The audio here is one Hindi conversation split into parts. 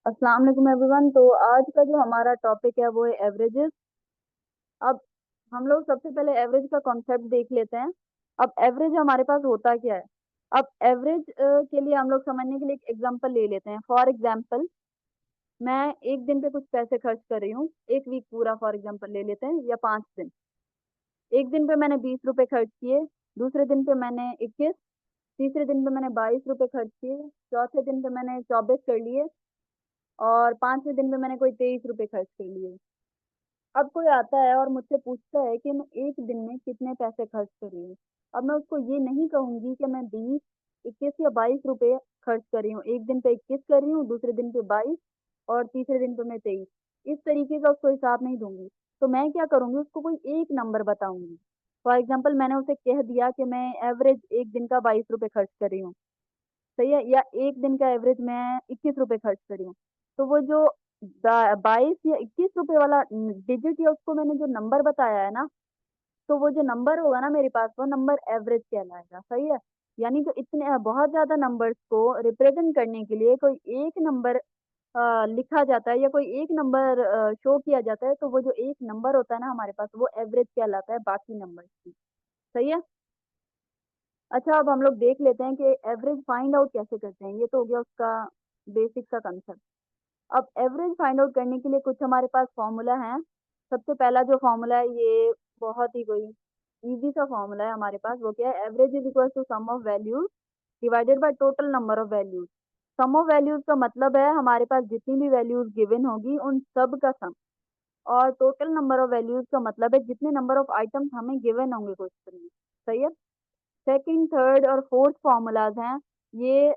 अस्सलाम वालेकुम एवरीवन। तो आज का जो हमारा टॉपिक है वो है एवरेजेस। अब हम लोग सबसे पहले एवरेज का कॉन्सेप्ट देख लेते हैं। अब एवरेज हमारे पास होता क्या है। अब एवरेज के लिए हम लोग समझने के लिए एक एग्जांपल ले लेते हैं। फॉर एग्जांपल, मैं एक दिन पे कुछ पैसे खर्च कर रही हूँ। एक वीक पूरा फॉर एग्जांपल ले लेते हैं, या 5 दिन। एक दिन पे मैंने 20 रुपए खर्च किए, दूसरे दिन पे मैंने 21, तीसरे दिन पे मैंने 22 रुपए खर्च किए, चौथे दिन पे मैंने 24 कर लिए, और पांचवें दिन पे मैंने कोई 23 रुपए खर्च कर लिए। अब कोई आता है और मुझसे पूछता है कि मैं एक दिन में कितने पैसे खर्च कर रही हूँ। अब मैं उसको ये नहीं कहूंगी कि मैं 20, 21 या 22 रुपए खर्च कर रही हूँ। एक दिन पे 21 कर रही हूँ, दूसरे दिन पे 22, और तीसरे दिन पे मैं 23। इस तरीके का उसको हिसाब नहीं दूंगी। तो मैं क्या करूंगी, उसको कोई एक नंबर बताऊंगी। फॉर एग्जाम्पल, मैंने उसे कह दिया कि मैं एवरेज एक दिन का 22 रुपए खर्च कर रही हूँ। सही है, या एक दिन का एवरेज मैं 21 रुपए खर्च करी हूँ। तो वो जो 22 या 21 रुपए वाला डिजिट, या उसको मैंने जो नंबर बताया है ना, तो वो जो नंबर होगा ना मेरे पास, वो नंबर एवरेज कहलाएगा। सही है। यानी कि इतने बहुत ज्यादा नंबर्स को रिप्रेजेंट करने के लिए कोई एक नंबर लिखा जाता है, या कोई एक नंबर शो किया जाता है, तो वो जो एक नंबर होता है ना हमारे पास, वो एवरेज कहलाता है बाकी नंबर्स की। सही है। अच्छा, अब हम लोग देख लेते हैं कि एवरेज फाइंड आउट कैसे करते हैं। ये तो हो गया उसका बेसिक सा कंसेप्ट। अब एवरेज फाइंड आउट करने के लिए कुछ हमारे पास फॉर्मूला है। सबसे पहला जो फॉर्मूला है, ये बहुत ही कोई इजी सा फॉर्मूला है हमारे पास। वो क्या है, average is equal to sum of values divided by total number of values. Sum of values का मतलब है हमारे पास जितनी भी वैल्यूज गिवन होगी उन सब का सम। और टोटल नंबर ऑफ वैल्यूज का मतलब है जितने नंबर ऑफ आइटम्स हमें गिवन होंगे क्वेश्चन में। सही है। सेकंड, थर्ड और फोर्थ फॉर्मूलाज हैं ये।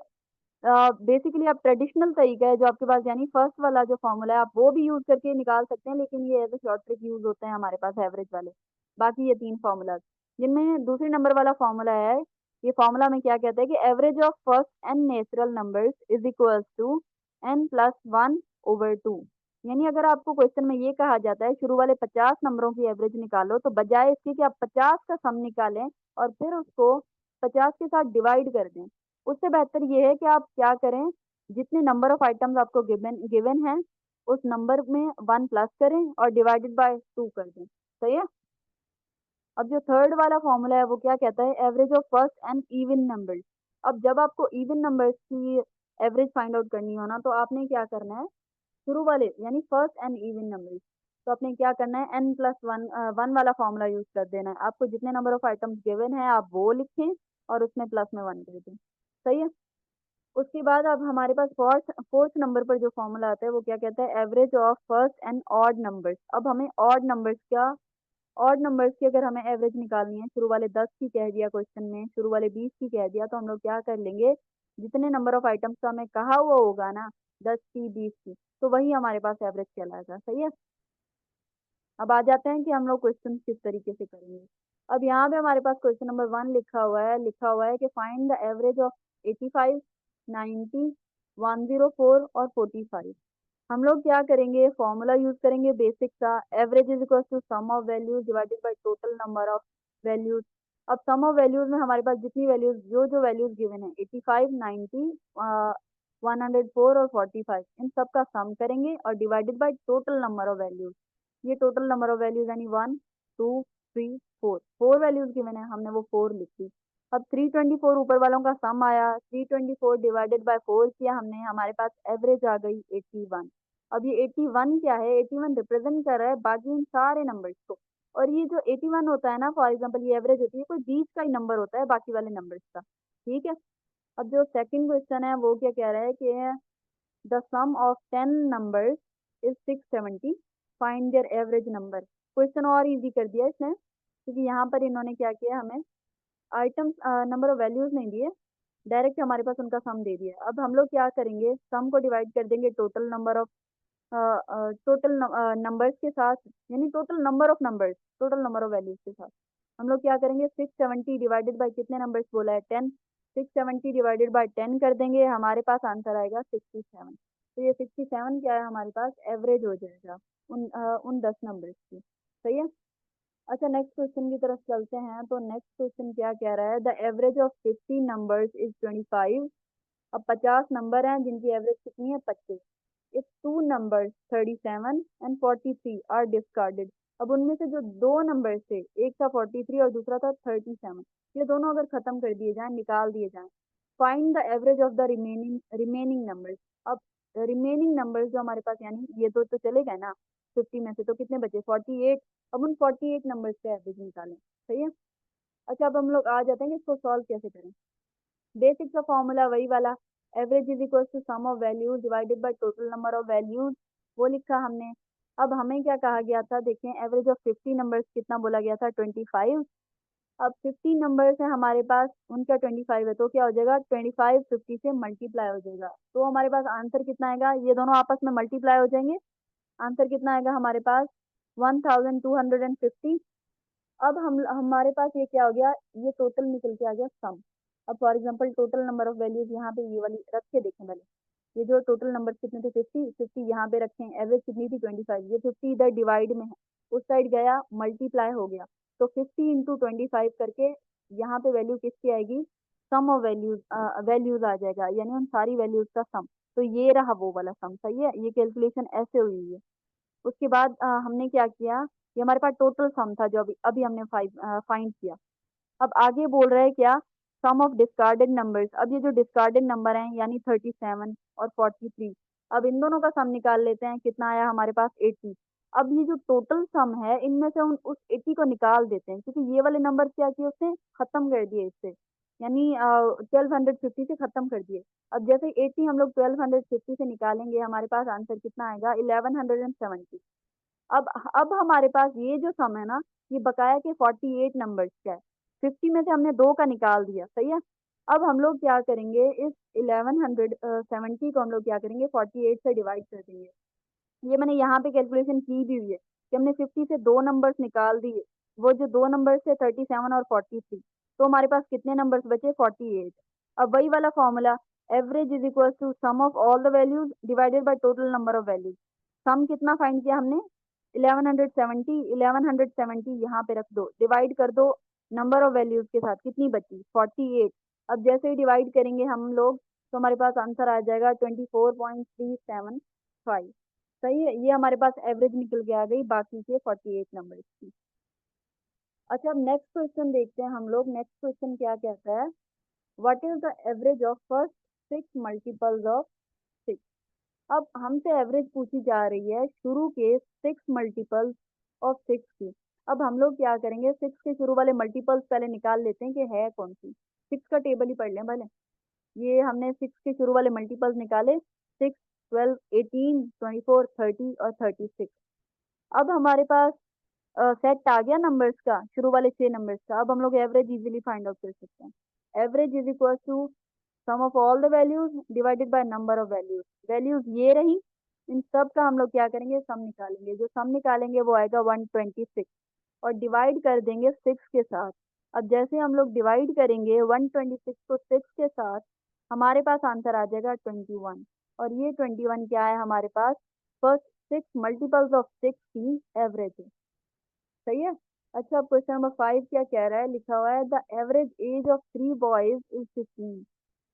बेसिकली आप ट्रेडिशनल तरीका है जो आपके पास, यानी फर्स्ट वाला जो फॉर्मूला है, आप वो भी यूज करके निकाल सकते हैं, लेकिन ये as a short trick use होते हैं हमारे पास एवरेज वाले। बाकी ये तीन फॉर्मूलाज, जिनमें दूसरे नंबर वाला फॉर्मूला है, ये फॉर्मूला में क्या कहता है कि average of first n natural numbers is equals to n+1/2। यानी अगर आपको क्वेश्चन में ये कहा जाता है शुरू वाले 50 नंबरों की एवरेज निकालो, तो बजाय इसके कि आप 50 का सम निकालें और फिर उसको 50 के साथ डिवाइड कर दें, उससे बेहतर ये है कि आप क्या करें, जितने नंबर ऑफ आइटम्स आपको गिवन गिवन है, उस नंबर में 1 प्लस करें और डिवाइडेड बाय 2 कर दें। सही है। अब जो थर्ड वाला फॉर्मूला है वो क्या कहता है, average of first and even numbers. अब जब आपको इवन नंबर्स की एवरेज फाइंड आउट करनी हो ना, तो आपने क्या करना है, शुरू वाले यानी फर्स्ट एंड इवन नंबर्स, तो आपने क्या करना है, n+1 वन वाला फॉर्मूला यूज कर देना है। आपको जितने नंबर ऑफ आइटम्स गिवन है आप वो लिखें और उसमें प्लस में 1 कर दें। सही है। उसके बाद अब हमारे पास फोर्थ फोर्थ नंबर पर जो फॉर्मूला आता है वो क्या कहता है, average of first and odd numbers. अब हमें ऑड नंबर्स की अगर हमें एवरेज निकालनी है, शुरू वाले 10 की कह दिया क्वेश्चन में, शुरू वाले 20 की कह दिया, तो हम लोग क्या कर लेंगे, जितने नंबर ऑफ आइटम्स का हमें कहा हुआ होगा ना, 10 की 20 की, तो वही हमारे पास एवरेज कहलाएगा। सही है। अब आ जाते हैं कि हम लोग क्वेश्चन किस तरीके से करेंगे। अब यहाँ पे हमारे पास क्वेश्चन नंबर 1 लिखा हुआ है कि फाइंड द एवरेज ऑफ 85, 90, 104 और 45। हम लोग क्या करेंगे, फॉर्मूला यूज करेंगे बेसिक सा, average is equal to sum of values divided by total number of values. अब सम ऑफ वैल्यूज में हमारे पास जितनी वैल्यूज, जो जो वैल्यूज गिवन है, 85, 90, 104 और 45, इन सब का सम करेंगे और divided by total number of values. ये टोटल नंबर ऑफ वैल्यूज यानी 1, 2, 3, 4, 4 वैल्यूज गिवन है, हमने वो 4 लिख दी। अब 324 ऊपर वालों का सम आया, 324 डिवाइडेड बाय 4 किया हमने, हमारे पास एवरेज आ गई 81। अब ये 81 क्या है, 81 रिप्रेजेंट कर रहा है बाकी इन सारे नंबर्स को। और ये जो 81 होता है ना, फॉर एग्जांपल ये एवरेज होती है, कोई बीच का ही नंबर होता है बाकी वाले नंबर्स का। ठीक है। अब जो सेकंड क्वेश्चन है वो क्या कह रहा है कि the sum of 10 numbers is 670, find their average number. Question और इजी कर दिया इसने, क्योंकि यहाँ पर इन्होंने क्या किया, हमें आइटम्स नंबर ऑफ वैल्यूज नहीं दिए, डायरेक्ट हमारे पास उनका सम दे दिया। अब हम लोग क्या करेंगे, सम को डिवाइड कर देंगे total number of total numbers के साथ, यानी टोटल नंबर ऑफ वैल्यूज के साथ। हम लोग क्या करेंगे, 670 डिवाइडेड बाय कितने नंबर्स बोला है, 10। 670 डिवाइडेड बाय 10 कर देंगे, हमारे पास आंसर आएगा 67। तो ये 67 क्या है, हमारे पास एवरेज हो जाएगा उन 10 नंबर्स की। सही है। अच्छा, नेक्स्ट क्वेश्चन की तरफ चलते हैं। तो नेक्स्ट क्वेश्चन क्या कह रहा है, the average of 50 numbers is 25। अब 50 नंबर हैं जिनकी एवरेज कितनी है, 25। If two numbers 37 and 43 are discarded. अब उनमें से जो दो नंबर थे, एक था 43 और दूसरा था 37, ये दोनों अगर खत्म कर दिए जाएं, निकाल दिए जाएं, find the average of the remaining numbers. अब रिमेनिंग नंबर्स जो हमारे पास, यानी ये दो तो चले गए ना 50 में से, तो कितने बचे 48। अब उन 48 नंबर्स का एवरेज निकालें। सही है। अच्छा, अब हम लोग आ जाते हैं कि इसको सॉल्व कैसे करें। बेसिक का फॉर्मूला वही वाला, average is equal to sum of values divided by total number of values, वो लिखा हमने। अब हमें क्या कहा गया था, देखें एवरेज ऑफ 50 नंबर्स कितना बोला गया था, 25। अब 50 नंबर्स है हमारे पास, उनका 25 है, तो क्या हो जाएगा 25 50 से मल्टीप्लाई हो जाएगा, तो हमारे पास आंसर कितना आएगा, ये दोनों आपस में मल्टीप्लाई हो जाएंगे, आंसर कितना आएगा हमारे पास 1250। अब हम हमारे पास ये क्या हो गया, ये टोटल निकल के आ गया सम। अब for example total number of values यहाँ पे ये वाली रख के देखें पहले, ये जो टोटल नंबर कितने थे 50, 50 यहाँ पे रखें, एवरेज कितनी थी 25, ये 50 इधर डिवाइड में है, उस साइड गया मल्टीप्लाई हो गया, तो 50 इंटू 25 करके यहाँ पे वैल्यू किसकी आएगी, सम ऑफ वैल्यूज, वैल्यूज आ जाएगा, यानी उन सारी वैल्यूज का सम। तो ये रहा वो वाला सम। सही है, ये कैलकुलेशन ऐसे हुई है। उसके बाद हमने क्या किया, ये हमारे पास टोटल सम था जो अभी अभी हमने फाइंड किया। अब आगे बोल रहे हैं क्या, सम ऑफ डिस्कार्डेड नंबर्स। अब ये जो डिस्कार्डेड नंबर हैं यानी 37 और 43, अब इन दोनों का सम निकाल लेते हैं, कितना आया हमारे पास 80। अब ये जो टोटल सम है इनमें से उन उस 80 को निकाल देते हैं, क्योंकि ये वाले नंबर क्या किए उसने खत्म कर दिए इससे, यानी 1250 से खत्म कर दिए। अब जैसे 80 हम लोग 1250 से निकालेंगे, हमारे पास आंसर कितना आएगा 1170। अब हमारे पास ये जो सम है ना, ये बकाया के 48 नंबर्स का है, 50 में से हमने दो का निकाल दिया। सही है। अब हम लोग क्या करेंगे, इस 1170 को हम लोग क्या करेंगे 48 से डिवाइड कर देंगे। ये मैंने यहाँ पे कैलकुलेशन की भी हुई है कि हमने 50 से दो नंबर्स निकाल दिए, वो जो दो नंबर्स थे 37 और 43, तो हमारे पास कितने नंबर्स बचे 48। अब वही वाला formula, average is equal to sum of all the values divided by total number of values. Sum कितना फाइंड किया हमने 1170, 1170 यहाँ पे रख दो, डिवाइड कर दो नंबर ऑफ वैल्यूज के साथ, कितनी बची 48। अब जैसे ही डिवाइड करेंगे हम लोग, तो हमारे पास आंसर आ जाएगा 24.375। सही है, ये हमारे पास एवरेज निकल के आ गई बाकी के 48 नंबर की। अच्छा, अब नेक्स्ट क्वेश्चन देखते हैं हम लोग। नेक्स्ट क्वेश्चन क्या कहता है, what is the average of first 6 multiples of 6। अब हमसे एवरेज पूछी जा रही है शुरू के 6 मल्टीपल्स ऑफ 6 की। अब हम लोग क्या करेंगे, 6 के शुरू वाले मल्टीपल्स पहले निकाल लेते हैं कि है कौन सी। 6 का टेबल ही पढ़ लें भले। ये हमने 6 के शुरू वाले मल्टीपल्स निकाले, 6, 12, 18, 24, 30 और 36। अब हमारे पास सेट आ गया नंबर्स का, शुरू वाले 6 नंबर्स का। अब हम लोग एवरेज इजीली फाइंड आउट कर सकते हैं। Average is equal to sum of all the values divided by number of values. Values ये रही, इन सब का हम लोग क्या करेंगे सम निकालेंगे, जो सम निकालेंगे वो आएगा 126, और डिवाइड कर देंगे 6 के साथ। अब जैसे हम लोग डिवाइड करेंगे 126 को 6 के साथ, हमारे पास आंसर आ जाएगा 21। और ये 21 क्या है हमारे पास, फर्स्ट 6 मल्टीपल्स ऑफ 6 की एवरेज है। सही है। अच्छा, क्वेश्चन नंबर 5 क्या कह रहा है, लिखा हुआ है the average age of 3 boys is 15।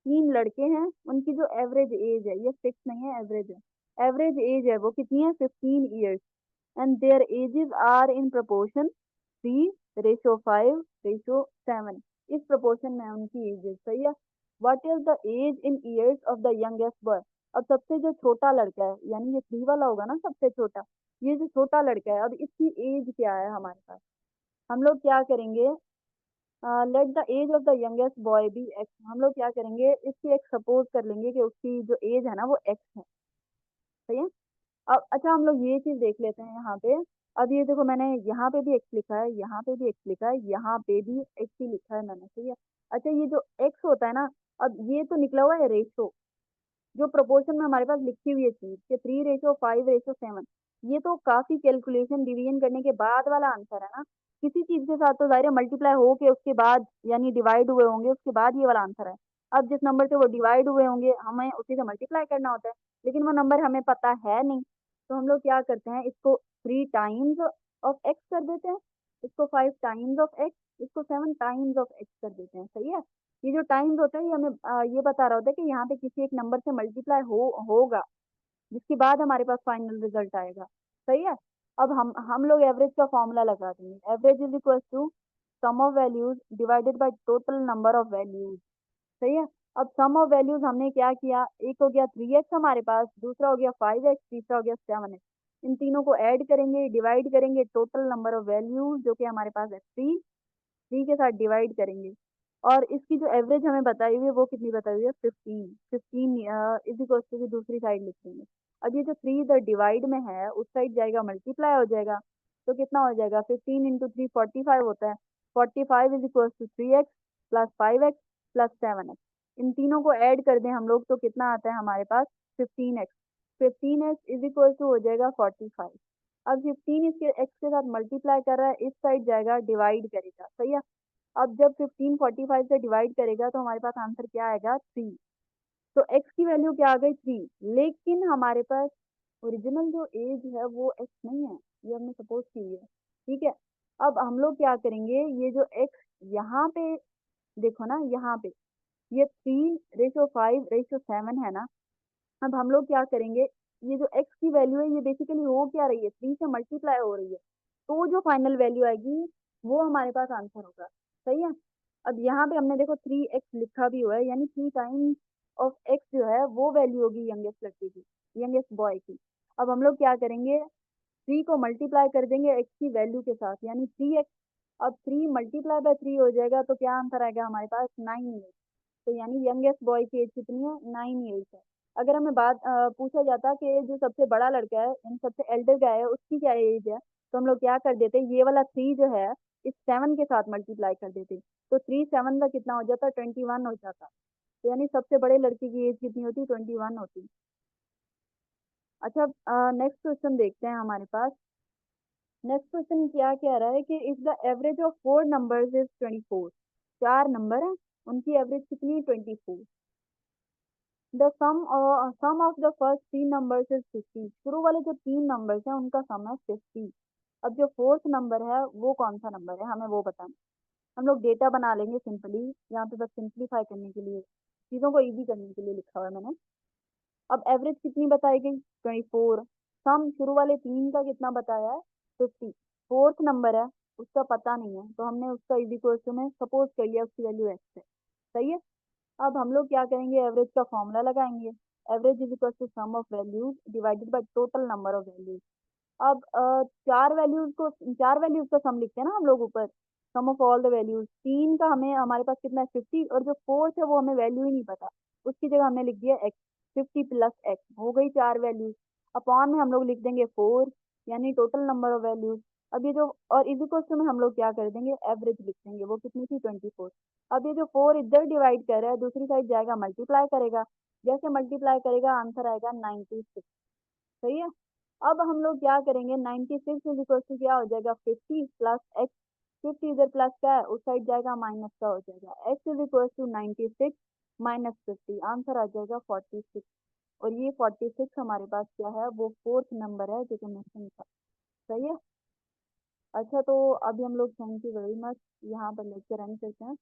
3 लड़के हैं, उनकी जो एवरेज एज है, ये फिक्स नहीं है, एवरेज है, एवरेज एज है वो कितनी है 15 years, and their ages are in proportion 3:5:7। इस प्रोपोर्शन में है उनकी एजेस। सही है। What is the age in years of the youngest boy. अब सबसे जो छोटा लड़का है, यानी ये 3 वाला होगा ना सबसे छोटा, ये जो छोटा लड़का है, अब इसकी एज क्या है हमारे पास, हम लोग क्या करेंगे, let the age of the youngest boy be x. हम लोग क्या करेंगे, इसकी एक सपोज कर लेंगे कि उसकी जो एज है ना वो एक्स है। सही है। अब अच्छा, हम लोग ये चीज देख लेते हैं यहाँ पे। अब ये देखो, मैंने यहाँ पे भी एक्स लिखा है, यहाँ पे भी एक्स लिखा है, यहाँ पे भी एक्स ही लिखा है मैंने। सही है। अच्छा, ये जो एक्स होता है ना, अब ये तो निकला हुआ है रेशो, जो प्रोपोर्शन में हमारे पास लिखी हुई है चीज कि 3:5:7, ये तो काफी कैलकुलेशन डिवीजन करने के बाद वाला आंसर है ना। किसी चीज के साथ तो जाहिर है मल्टीप्लाई हो के उसके बाद, यानी डिवाइड हुए होंगे उसके बाद ये वाला आंसर है। अब जिस नंबर से वो डिवाइड हुए होंगे हमें उसी से मल्टीप्लाई करना होता है, लेकिन वो नंबर हमें पता है नहीं, तो हम लोग क्या करते हैं, इसको 3 टाइम्स ऑफ एक्स कर देते हैं, इसको 5 टाइम्स ऑफ एक्स, इसको 7 टाइम्स ऑफ एक्स कर देते हैं। सही है। ये जो टाइम्स होता है ये हमें ये बता रहा होता है कि यहाँ पे किसी एक नंबर से मल्टीप्लाई होगा। जिसके बाद हमारे पास फाइनल रिजल्ट आएगा। सही है। अब हम लोग एवरेज का फॉर्मूला लगा देंगे। Average is equal to sum of values divided by total number of values. सही है। अब सम ऑफ वैल्यूज हमने क्या किया, एक हो गया 3x हमारे पास, दूसरा हो गया 5x, तीसरा हो गया 7x। इन तीनों को ऐड करेंगे, डिवाइड करेंगे टोटल नंबर ऑफ वैल्यूज जो कि हमारे पास है 3, 3 के साथ डिवाइड करेंगे। और इसकी जो एवरेज हमें बताई हुई है वो कितनी बताई हुई है, 15। 15 इज इक्वल टू की दूसरी साइड लिख देंगे। अब ये जो 3 इधर डिवाइड में है उस साइड जाएगा मल्टीप्लाई हो जाएगा। तो कितना हो जाएगा, 15 इंटू 3 45 होता है। 45 is equal to 3x plus 5x plus 7x। इन तीनों को ऐड कर दें हम लोग तो कितना आता है हमारे पास, 15x। 15x is equal to हो जाएगा 45। अब 15 इसके x के साथ मल्टीप्लाई कर रहा है, इस साइड जाएगा डिवाइड करेगा। सही है। अब जब 15 45 से डिवाइड करेगा तो हमारे पास आंसर क्या आएगा, 3। तो x की वैल्यू क्या आ गई, 3। लेकिन हमारे पास ओरिजिनल जो एज है वो x नहीं है, ये हमने सपोज की है। ठीक है। अब हम लोग क्या करेंगे, ये जो x यहाँ पे देखो ना, यहाँ पे ये 3:5:7 है ना। अब हम लोग क्या करेंगे, ये जो x की वैल्यू है ये बेसिकली हो क्या रही है, 3 से मल्टीप्लाई हो रही है। तो जो फाइनल वैल्यू आएगी वो हमारे पास आंसर होगा। सही है। अब यहाँ पे हमने देखो 3x लिखा भी हुआ है, यानी 3 टाइम्स ऑफ x जो है वो वैल्यू होगी यंगेस्ट लड़की की, यंगेस्ट बॉय की। अब हम लोग क्या करेंगे, 3 को मल्टीप्लाई कर देंगे x की वैल्यू के साथ, यानी 3x। अब 3 मल्टीप्लाई बाय 3 हो जाएगा तो क्या आंसर आएगा हमारे पास, 9 ईयर्स। तो यानी यंगेस्ट बॉय की एज कितनी है, 9 ईयर्स है। अगर हमें बात पूछा जाता कि जो सबसे बड़ा लड़का है इन सबसे एल्डर गाय है उसकी क्या एज है, तो हम लोग क्या कर देते, ये वाला 3 जो है इस 7 के साथ मल्टीप्लाई कर देते। तो 3 7 का कितना हो जाता, 21 हो जाता। तो यानी सबसे बड़े लड़के की एज कितनी होती, 21 होती। अच्छा, नेक्स्ट क्वेश्चन देखते हैं हमारे पास। नेक्स्ट क्वेश्चन क्या कह रहा है कि if the average of 4 numbers is 24। 4 number है, उनकी एवरेज कितनी है, 24। The sum of the first 3 numbers is 50। शुरू वाले जो 3 नंबर्स हैं उनका सम है 50। अब जो फोर्थ नंबर है वो कौन सा नंबर है, हमें वो बताना। हम लोग डेटा बना लेंगे सिंपली, यहाँ पे बस सिंपलीफाई करने के लिए, चीज़ों को इजी करने के लिए लिखा हुआ है मैंने। अब एवरेज कितनी बताई गई, 24। सम शुरू वाले 3 का कितना बताया है, 50। फोर्थ नंबर है उसका पता नहीं है तो हमने उसका इज इक्वल टू में सपोज कर लिया उसकी वैल्यू एक्स है। सही है। अब हम लोग क्या करेंगे, एवरेज का फॉर्मूला लगाएंगे। Average is equal to sum of values divided by total number of values. अब चार वैल्यूज का सम लिखते हैं ना हम लोग ऊपर, सम ऑफ ऑल द वैल्यूज। 3 का हमें हमारे पास कितना है, 50। और जो फोर्थ है वो हमें वैल्यू ही नहीं पता, उसकी जगह हमने लिख दिया एक्स। 50 प्लस एक्स हो गई 4 वैल्यूज। अपॉन में हम लोग लिख देंगे 4, यानी टोटल नंबर ऑफ वैल्यूज। अब ये जो और इज इक्वल टू में हम लोग क्या कर देंगे, एवरेज लिख देंगे, वो कितनी थी, 24। अब ये जो 4 इधर डिवाइड कर रहा है दूसरी साइड जाएगा मल्टीप्लाई करेगा, जैसे मल्टीप्लाई करेगा आंसर आएगा 96। सही है। अब हम लोग क्या करेंगे, 96 इज इक्वल टू क्या हो जाएगा, 50 प्लस एक्स। 50 इधर प्लस का है उस साइड जाएगा माइनस का हो जाएगा, x is equal to 96 minus 50, answer आ जाएगा 46। और ये 46 हमारे पास क्या है, वो फोर्थ नंबर है जो कि मिसिंग था। सही है। अच्छा, तो अभी हम लोग थैंक यू वेरी मच यहाँ पर लेक्चर एंड करते हैं।